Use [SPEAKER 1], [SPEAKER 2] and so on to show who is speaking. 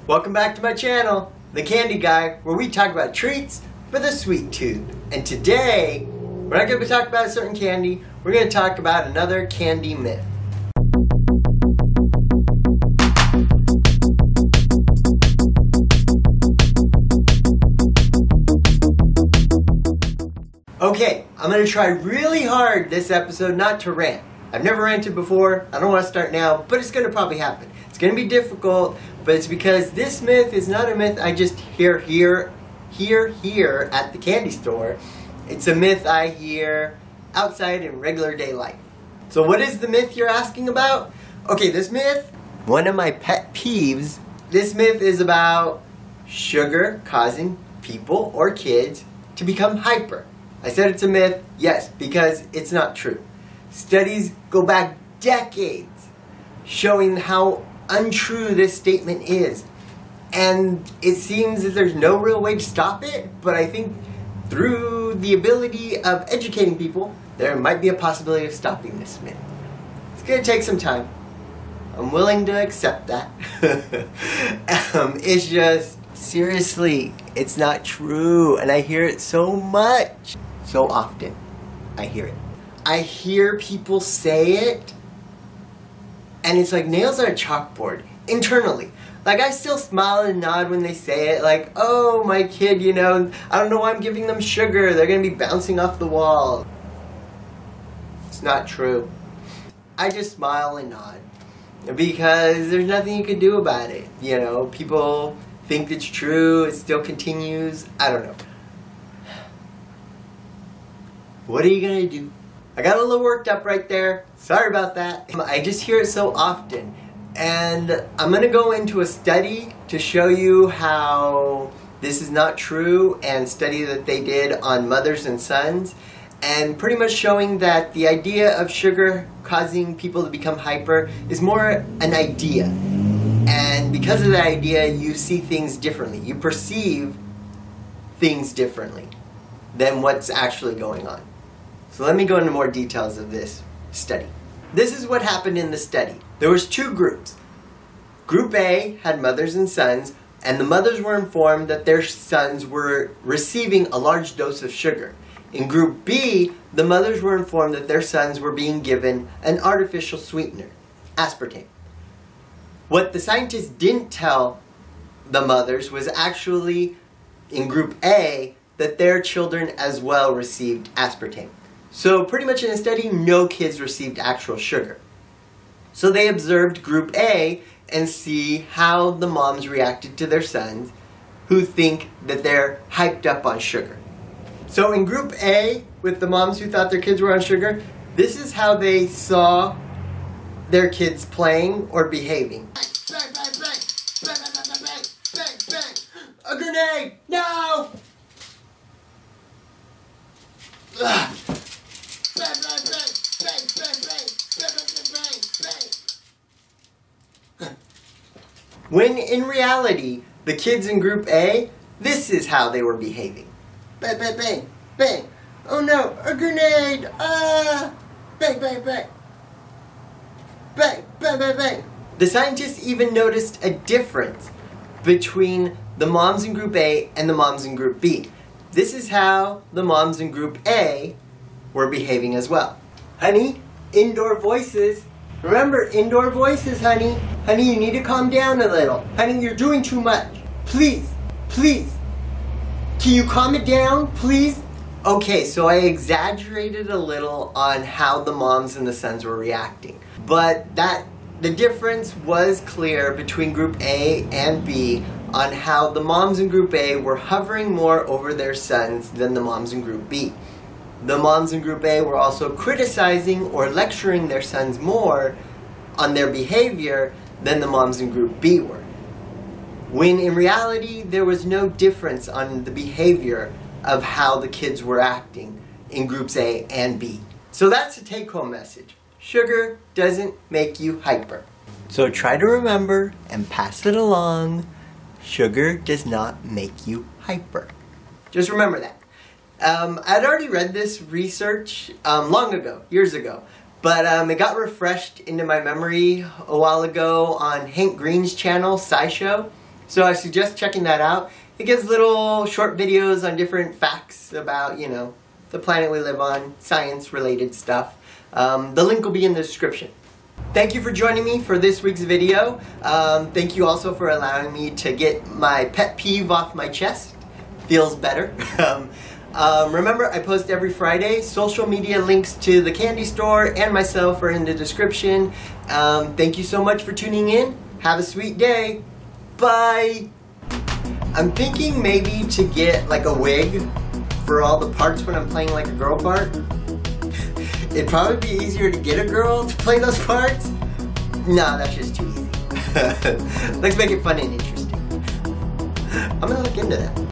[SPEAKER 1] Welcome back to my channel, The Candy Guy, where we talk about treats for the sweet tooth. And today, we're not going to be talking about a certain candy, we're going to talk about another candy myth. Okay, I'm going to try really hard this episode not to rant. I've never ranted before, I don't want to start now, but it's going to probably happen. It's going to be difficult, but it's because this myth is not a myth I just hear at the candy store. It's a myth I hear outside in regular day life. So what is the myth you're asking about? Okay, this myth, one of my pet peeves, this myth is about sugar causing people or kids to become hyper. I said it's a myth, yes, because it's not true. Studies go back decades showing how untrue this statement is. And it seems that there's no real way to stop it, but I think through the ability of educating people, there might be a possibility of stopping this myth. It's going to take some time. I'm willing to accept that. It's just, seriously, it's not true. And I hear it so much. So often, I hear it. I hear people say it, and it's like nails on a chalkboard, internally. Like, I still smile and nod when they say it, like, oh, my kid, you know, I don't know why I'm giving them sugar, they're gonna be bouncing off the wall. It's not true. I just smile and nod, because there's nothing you can do about it, you know. People think it's true, it still continues, I don't know. What are you gonna do? I got a little worked up right there. Sorry about that. I just hear it so often. And I'm gonna go into a study to show you how this is not true, and study that they did on mothers and sons, and pretty much showing that the idea of sugar causing people to become hyper is more an idea. And because of that idea, you see things differently. You perceive things differently than what's actually going on. So let me go into more details of this study. This is what happened in the study. There was two groups. Group A had mothers and sons, and the mothers were informed that their sons were receiving a large dose of sugar. In Group B, the mothers were informed that their sons were being given an artificial sweetener, aspartame. What the scientists didn't tell the mothers was actually, in Group A, that their children as well received aspartame. So pretty much in a study, no kids received actual sugar. So they observed Group A and see how the moms reacted to their sons who think that they're hyped up on sugar. So in Group A, with the moms who thought their kids were on sugar, this is how they saw their kids playing or behaving. Bang, bang, bang, bang, bang, bang, bang, bang, bang, a grenade, no! Ugh. Bang, bang, bang, bang, bang, bang, bang, bang, bang, bang. When in reality, the kids in Group A, this is how they were behaving. Bang, bang, bang, bang. Oh no, a grenade! Ah! Bang, bang, bang. Bang, bang, bang, bang. The scientists even noticed a difference between the moms in Group A and the moms in Group B. This is how the moms in Group A were behaving as well. Honey, indoor voices. Remember, indoor voices, honey. Honey, you need to calm down a little. Honey, you're doing too much. Please, please. Can you calm it down, please? Okay, so I exaggerated a little on how the moms and the sons were reacting. But the difference was clear between Group A and B on how the moms in Group A were hovering more over their sons than the moms in Group B. The moms in Group A were also criticizing or lecturing their sons more on their behavior than the moms in Group B were. When in reality, there was no difference on the behavior of how the kids were acting in Groups A and B. So that's the take-home message. Sugar doesn't make you hyper. So try to remember and pass it along. Sugar does not make you hyper. Just remember that. I'd already read this research long ago, years ago, but it got refreshed into my memory a while ago on Hank Green's channel, SciShow. So I suggest checking that out. It gives little short videos on different facts about, you know, the planet we live on, science-related stuff. The link will be in the description. Thank you for joining me for this week's video. Thank you also for allowing me to get my pet peeve off my chest. Feels better. Remember, I post every Friday. Social media links to the candy store and myself are in the description. Thank you so much for tuning in. Have a sweet day. Bye. I'm thinking maybe to get like a wig for all the parts when I'm playing like a girl part. It'd probably be easier to get a girl to play those parts. No, that's just too easy. Let's make it fun and interesting. I'm gonna look into that.